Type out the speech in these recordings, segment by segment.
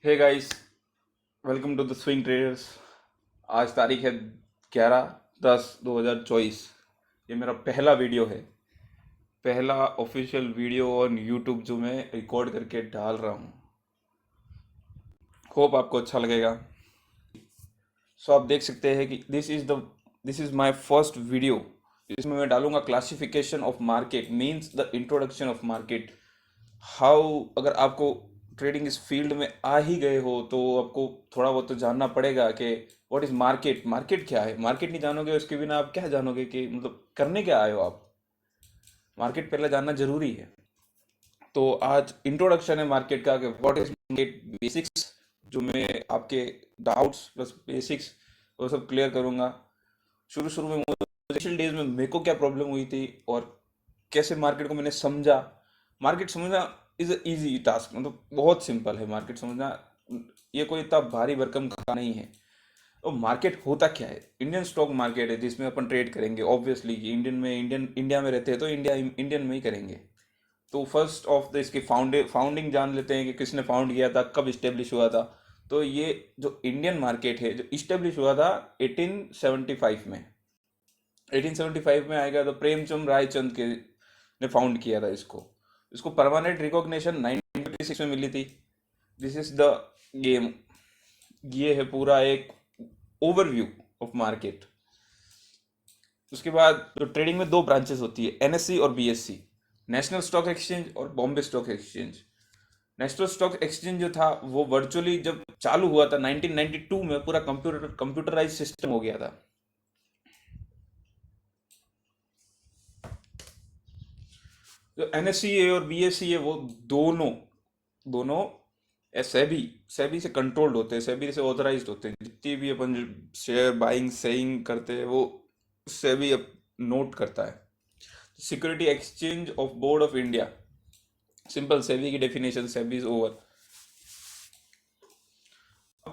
Hey guys, welcome to the swing traders. आज तारीख है 11/10/2024। ये मेरा पहला वीडियो है, पहला ऑफिशियल वीडियो ऑन यूट्यूब जो मैं रिकॉर्ड करके डाल रहा हूँ। होप आपको अच्छा लगेगा। सो आप देख सकते हैं कि this is my first video. इसमें मैं डालूंगा classification of market, means the introduction of market. How, अगर आपको ट्रेडिंग इस फील्ड में आ ही गए हो तो आपको थोड़ा बहुत तो जानना पड़ेगा कि व्हाट इज मार्केट, मार्केट क्या है। मार्केट नहीं जानोगे उसके बिना आप क्या जानोगे कि मतलब करने क्या आए हो आप। मार्केट पहले जानना जरूरी है। तो आज इंट्रोडक्शन है मार्केट का कि व्हाट इज मार्केट, बेसिक्स जो मैं आपके डाउट्स प्लस बेसिक्स वो सब क्लियर करूंगा। शुरू शुरू में इनिशियल डेज में मेरे को क्या प्रॉब्लम हुई थी और कैसे मार्केट को मैंने समझा। मार्केट समझना इज इजी टास्क, मतलब बहुत सिंपल है मार्केट समझना। ये कोई इतना भारी भरकम का नहीं है। और मार्केट होता क्या है? इंडियन स्टॉक मार्केट है जिसमें अपन ट्रेड करेंगे। ऑब्वियसली इंडिया में रहते हैं तो इंडियन में ही करेंगे। तो फर्स्ट ऑफ द इसकी फाउंडिंग जान लेते हैं कि किसने फाउंड किया था, कब इस्टेब्लिश हुआ था। तो ये जो इंडियन मार्केट है जो इस्टेब्लिश हुआ था 1875 में। 1875 में आएगा तो प्रेमचंद रायचंद के ने फाउंड किया था इसको। इसको परमानेंट रिकॉग्निशन 1956 में मिली थी। This is the game. ये है पूरा एक ओवरव्यू ऑफ मार्केट। उसके बाद तो ट्रेडिंग में दो ब्रांचेस होती है, एनएससी और बीएससी, नेशनल स्टॉक एक्सचेंज और Bombay stock exchange. National stock exchange जो था वो वर्चुअली जब चालू हुआ था 1992 में, पूरा कंप्यूटराइज सिस्टम हो गया था। जो एनएससी है और बीएससी है वो दोनों दोनों सेबी सेबी से कंट्रोल्ड होते हैं, सेबी से ऑथराइज्ड होते हैं। जितनी भी अपन शेयर बाइंग सेइंग करते हैं वो सेबी नोट करता है। Security exchange of board of India, simple SEBI की डेफिनेशन, सेबी इज ओवर। अब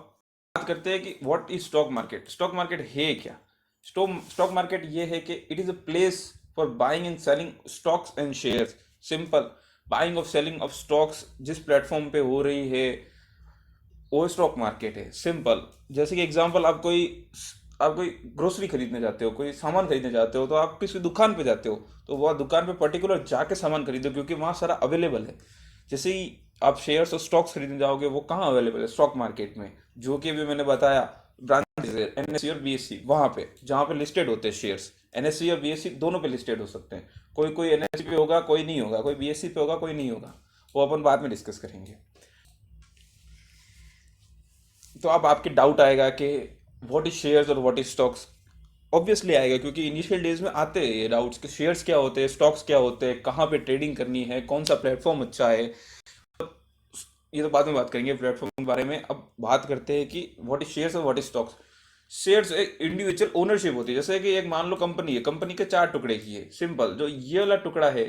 बात करते हैं कि what is stock market. Stock market है क्या? स्टॉक मार्केट ये है कि it is a place for buying and selling stocks and shares. Simple, buying of selling of stocks जिस प्लेटफॉर्म पे हो रही है वो स्टॉक मार्केट है। सिंपल, जैसे कि एग्जांपल, आप कोई ग्रोसरी खरीदने जाते हो, कोई सामान खरीदने जाते हो तो आप किसी दुकान पे जाते हो। तो वह दुकान पे पर्टिकुलर जाके सामान खरीदो क्योंकि वहाँ सारा अवेलेबल है। जैसे ही आप शेयर्स और स्टॉक्स खरीदने जाओगे वो कहाँ अवेलेबल है? स्टॉक मार्केट में, जो कि अभी मैंने बताया ब्रांचेस है एनएससी और बीएससी, वहाँ पे जहाँ पे लिस्टेड होते हैं शेयर्स। एनएससी और बीएससी दोनों पे लिस्टेड हो सकते हैं। कोई कोई एनएससी पे होगा, कोई नहीं होगा, कोई बीएससी पे होगा, कोई नहीं होगा। वो अपन बाद में डिस्कस करेंगे। तो अब आपके डाउट आएगा कि व्हाट इज शेयर्स और व्हाट इज स्टॉक्स। ऑब्वियसली आएगा क्योंकि इनिशियल डेज में आते हैं ये डाउट्स कि शेयर्स क्या होते हैं, स्टॉक्स क्या होते हैं, कहाँ पे ट्रेडिंग करनी है, कौन सा प्लेटफॉर्म अच्छा है। ये तो बाद में बात करेंगे प्लेटफॉर्म के बारे में। अब बात करते हैं कि व्हाट इज शेयर्स और व्हाट इज स्टॉक्स। शेयर्स एक इंडिविजुअल ओनरशिप होती है। जैसे कि एक मान लो कंपनी है, कंपनी के चार टुकड़े की है। सिंपल, जो ये वाला टुकड़ा है,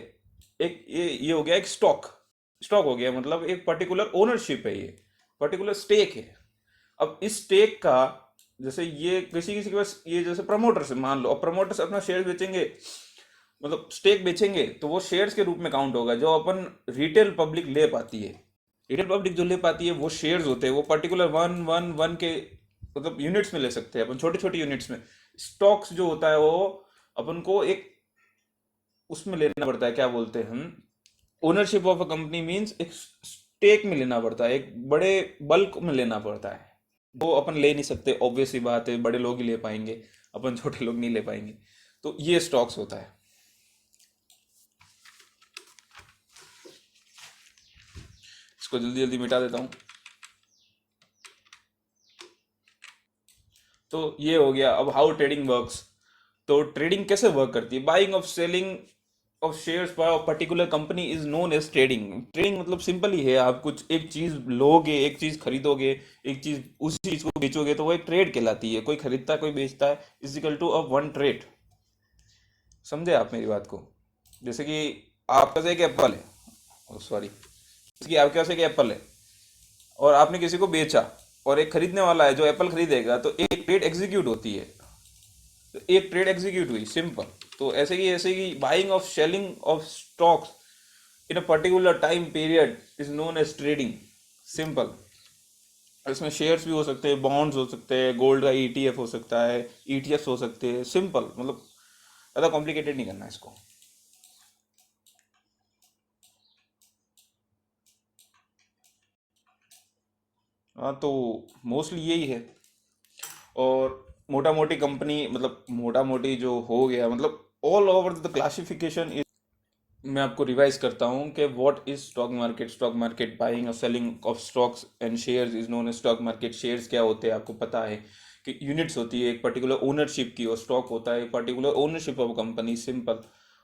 एक ये हो गया एक स्टॉक। स्टॉक हो गया मतलब एक पर्टिकुलर ओनरशिप है, ये पर्टिकुलर स्टेक है। अब इस स्टेक का, जैसे ये किसी किसी के पास, ये जैसे प्रमोटर्स मान लो, अब प्रमोटर्स अपना शेयर बेचेंगे, मतलब स्टेक बेचेंगे, तो वो शेयर्स के रूप में काउंट होगा। जो अपन रिटेल पब्लिक ले पाती है, रिटेल पब्लिक जो ले पाती है वो शेयर्स होते हैं। वो पर्टिकुलर वन वन वन के मतलब यूनिट्स में ले सकते हैं अपन, छोटे छोटे यूनिट्स में। स्टॉक्स जो होता है वो अपन को एक उसमें लेना पड़ता है, क्या बोलते हैं हम, ownership of a company means एक स्टेक में लेना पड़ता है, एक बड़े बल्क में लेना पड़ता है। वो अपन ले नहीं सकते, ऑब्वियस सी बात है, बड़े लोग ही ले पाएंगे, अपन छोटे लोग नहीं ले पाएंगे। तो ये स्टॉक्स होता है। इसको जल्दी जल्दी मिटा देता हूँ। तो ये हो गया। अब हाउ ट्रेडिंग वर्क्स। तो ट्रेडिंग कैसे वर्क करती है? Buying of selling of shares by particular company is known as trading. Trading मतलब सिंपल ही है, आप कुछ एक चीज लोगे, एक चीज खरीदोगे, एक चीज उसी चीज को बेचोगे, तो वो एक ट्रेड कहलाती है। कोई खरीदता है कोई बेचता है, is equal to a one trade. समझे आप मेरी बात को? जैसे कि आपके पास एक एप्पल है, सॉरी, जैसे कि आपके पास एक एप्पल है और आपने किसी को बेचा, और एक खरीदने वाला है जो एप्पल खरीदेगा, तो एक ट्रेड एग्जीक्यूट होती है। तो एक ट्रेड एग्जीक्यूट हुई, सिंपल। तो ऐसे ही buying of selling of stocks in a particular time period is known as trading. Simple. इसमें शेयर्स भी हो सकते हैं, बॉन्ड्स हो सकते हैं, गोल्ड का ईटीएफ हो सकता है, ईटीएफ हो सकते हैं। सिंपल, मतलब ज़्यादा कॉम्प्लिकेटेड नहीं करना है इसको। हाँ, तो मोस्टली यही है। और मोटा मोटी कंपनी, मतलब मोटा मोटी जो हो गया, मतलब ऑल ओवर द क्लासिफिकेशन। मैं आपको रिवाइज करता हूँ कि what is stock market. Stock market buying और selling of stocks and shares is known as stock market. Shares क्या होते हैं आपको पता है कि यूनिट्स होती है एक पर्टिकुलर ओनरशिप की, और स्टॉक होता है एक particular ownership of company, simple.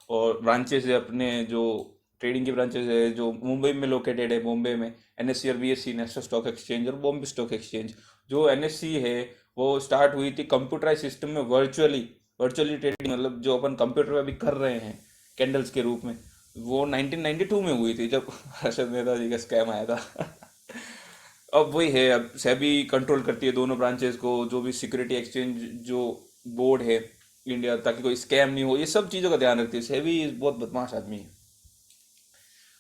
और ब्रांचेस है अपने, जो ट्रेडिंग की ब्रांचेस है जो मुंबई में लोकेटेड है, बॉम्बे में एनएससी और बीएससी, नेशनल स्टॉक एक्सचेंज और बॉम्बे स्टॉक एक्सचेंज। जो एनएससी है वो स्टार्ट हुई थी कंप्यूटराइज सिस्टम में, वर्चुअली वर्चुअली ट्रेडिंग, मतलब जो अपन कंप्यूटर पे अभी कर रहे हैं कैंडल्स के रूप में। वो 1992 में हुई थी जब हर्षद मेहता जी का स्कैम आया था। अब वही है, अब सेबी कंट्रोल करती है दोनों ब्रांचेस को, जो भी सिक्योरिटी एक्सचेंज जो बोर्ड है इंडिया, ताकि कोई स्कैम नहीं हो, ये सब चीज़ों का ध्यान रखती है। सेबी बहुत बदमाश आदमी है।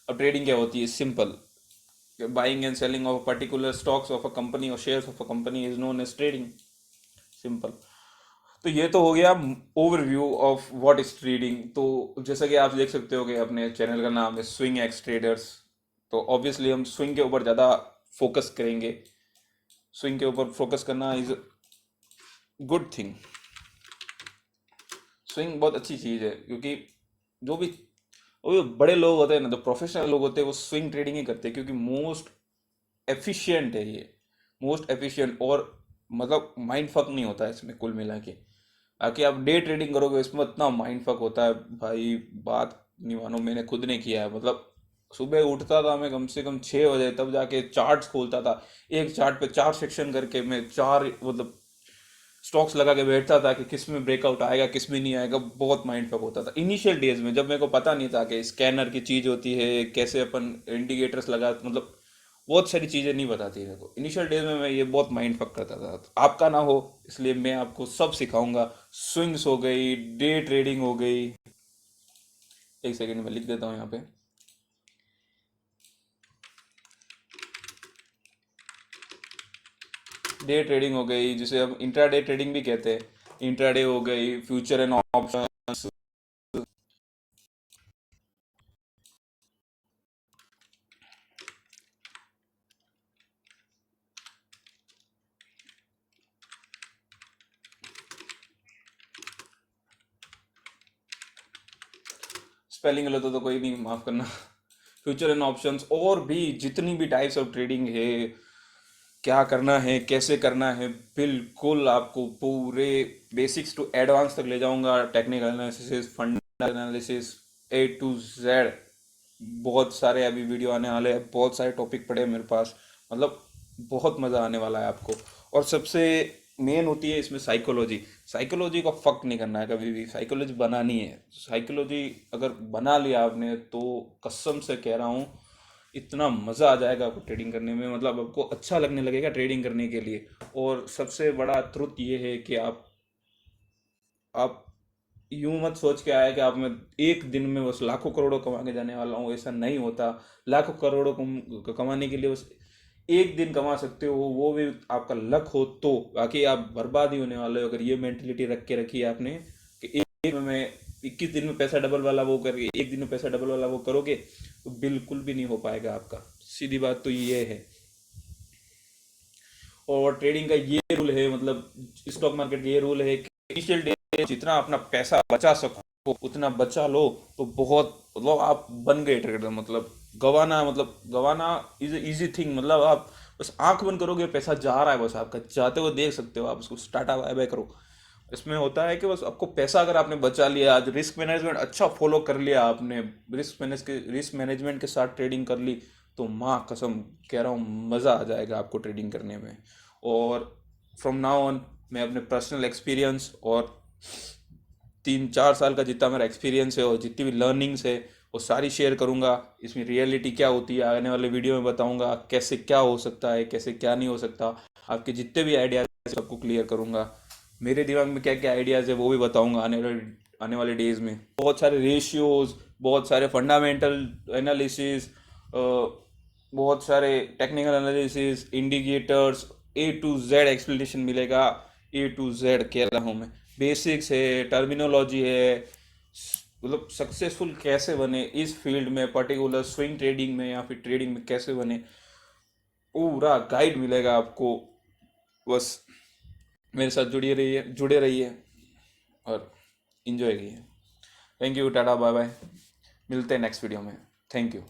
अब ट्रेडिंग क्या होती है, simple. Buying and selling of particular stocks of a company और shares of a company is known as trading, simple. तो ये तो हो गया overview of what is trading. तो जैसा कि आप देख सकते हो कि अपने चैनल का नाम है स्विंग एक्स ट्रेडर्स। तो ऑब्वियसली हम स्विंग के ऊपर ज़्यादा फोकस करेंगे। स्विंग के ऊपर फोकस करना इज गुड थिंग। स्विंग बहुत अच्छी चीज़ है, क्योंकि जो भी वो जो बड़े लोग होते हैं ना, जो प्रोफेशनल लोग होते हैं, वो स्विंग ट्रेडिंग ही करते हैं, क्योंकि मोस्ट एफिशिएंट है ये, मोस्ट एफिशिएंट। और मतलब माइंड फक नहीं होता है इसमें कुल मिला के। आके आप डे ट्रेडिंग करोगे इसमें इतना माइंड फक होता है भाई, बात नहीं मानो, मैंने खुद ने किया है। मतलब सुबह उठता था मैं कम से कम 6 बजे, तब जाके चार्ट्स खोलता था। एक चार्ट पे 4 सेक्शन करके मैं चार, मतलब स्टॉक्स लगा के बैठता था कि किस में ब्रेकआउट आएगा किस में नहीं आएगा। बहुत माइंड फक होता था इनिशियल डेज में, जब मेरे को पता नहीं था कि स्कैनर की चीज़ होती है, कैसे अपन इंडिकेटर्स लगा, मतलब बहुत सारी चीज़ें नहीं बताती मेरे को इनिशियल डेज में। मैं ये बहुत माइंड फक करता था। तो आपका ना हो इसलिए मैं आपको सब सिखाऊंगा। स्विंग्स हो गई, डे ट्रेडिंग हो गई। एक सेकेंड में लिख देता हूँ यहाँ पे। डे ट्रेडिंग हो गई, जिसे हम इंट्राडे ट्रेडिंग भी कहते हैं। इंट्राडे हो गई, फ्यूचर एंड ऑप्शन। स्पेलिंग गलत हो तो कोई नहीं, माफ करना। फ्यूचर एंड ऑप्शंस, और भी जितनी भी टाइप्स ऑफ ट्रेडिंग है, क्या करना है कैसे करना है, बिल्कुल आपको पूरे बेसिक्स टू एडवांस तक ले जाऊंगा। Technical analysis, fundamental analysis, A to Z। बहुत सारे अभी वीडियो आने वाले हैं, बहुत सारे टॉपिक पड़े हैं मेरे पास। मतलब बहुत मज़ा आने वाला है आपको। और सबसे मेन होती है इसमें साइकोलॉजी। साइकोलॉजी को फक नहीं करना है कभी भी, साइकोलॉजी बनानी है। साइकोलॉजी अगर बना लिया आपने तो कसम से कह रहा हूँ, इतना मज़ा आ जाएगा आपको ट्रेडिंग करने में, मतलब आपको अच्छा लगने लगेगा ट्रेडिंग करने के लिए। और सबसे बड़ा ट्रुथ ये है कि आप यूं मत सोच के आए कि आप मैं एक दिन में बस लाखों करोड़ों कमा के जाने वाला हूँ, ऐसा नहीं होता। लाखों करोड़ों कमाने के लिए बस एक दिन कमा सकते हो, वो भी आपका लक हो तो। बाकी आप बर्बाद ही होने वाले हो अगर ये मेंटेलिटी रख के रखी है आपने कि एक दिन में 21 दिन में पैसा डबल वाला वो करके, एक दिन में पैसा डबल वाला वो करोगे, तो बिल्कुल भी नहीं हो पाएगा आपका। सीधी बात तो ये है। और ट्रेडिंग का ये रूल है, मतलब स्टॉक मार्केट का ये रूल है कि इनिशियल डे जितना अपना पैसा बचा सको उतना बचा लो, तो बहुत, मतलब आप बन गए ट्रेडर। मतलब गवाना इज इजी थिंग। मतलब आप बस आंख बंद करोगे, पैसा जा रहा है, बस आपका जाते हुए देख सकते हो, आप उसको टाटा बाय बाय करो। इसमें होता है कि बस आपको पैसा अगर आपने बचा लिया, आज रिस्क मैनेजमेंट अच्छा फॉलो कर लिया आपने, रिस्क मैनेजमेंट के साथ ट्रेडिंग कर ली, तो माँ कसम कह रहा हूँ मज़ा आ जाएगा आपको ट्रेडिंग करने में। और फ्रॉम नाउ ऑन मैं अपने पर्सनल एक्सपीरियंस और 3-4 साल का जितना मेरा एक्सपीरियंस है और जितनी भी लर्निंग्स है वो सारी शेयर करूँगा। इसमें रियलिटी क्या होती है आने वाले वीडियो में बताऊँगा, कैसे क्या हो सकता है कैसे क्या नहीं हो सकता। आपके जितने भी आइडियाज सबको क्लियर करूँगा। मेरे दिमाग में क्या क्या आइडियाज़ है वो भी बताऊँगा आने वाले डेज में। बहुत सारे रेशियोज, बहुत सारे फंडामेंटल एनालिसिस, बहुत सारे technical analysis, indicators, A to Z explanation मिलेगा। A to Z कह रहा हूँ मैं, बेसिक्स है, टर्मिनोलॉजी है, मतलब सक्सेसफुल कैसे बने इस फील्ड में, पर्टिकुलर स्विंग ट्रेडिंग में या फिर ट्रेडिंग में कैसे बने, पूरा गाइड मिलेगा आपको। बस मेरे साथ जुड़े रहिए और इन्जॉय कीजिए। Thank you, tata, bye bye. मिलते हैं नेक्स्ट वीडियो में। Thank you.